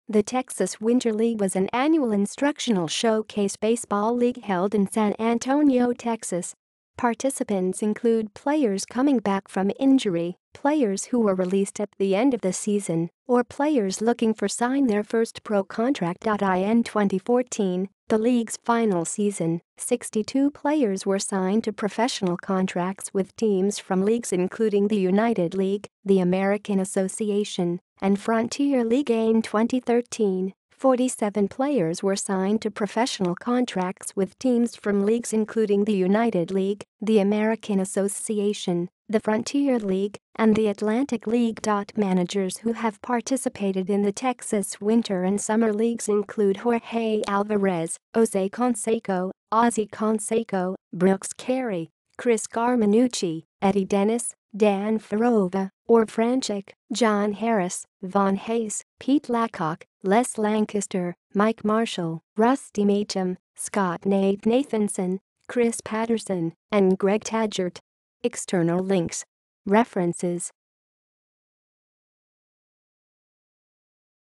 The Texas Winter League was an annual instructional showcase baseball league held in San Antonio, Texas. Participants include players coming back from injury, players who were released at the end of the season, or players looking for sign their first pro contract. In 2014, the league's final season, 62 players were signed to professional contracts with teams from leagues including the United League, the American Association, and Frontier LeagueIn. 2013, 47 players were signed to professional contracts with teams from leagues including the United League, the American Association, the Frontier League, and the Atlantic League.Managers. Who have participated in the Texas Winter and Summer Leagues include Jorge Alvarez, Ozzie Canseco, Ozzie Canseco, Brooks Carey, Chris Carminucci, Eddie Dennis, Dan Firova, Orv Franchuk, John Harris, Von Hayes, Pete LaCock, Les Lancaster, Mike Marshall, Rusty Meacham, Scott Nathanson, Chris Paterson, and Greg Tagert. External links. References.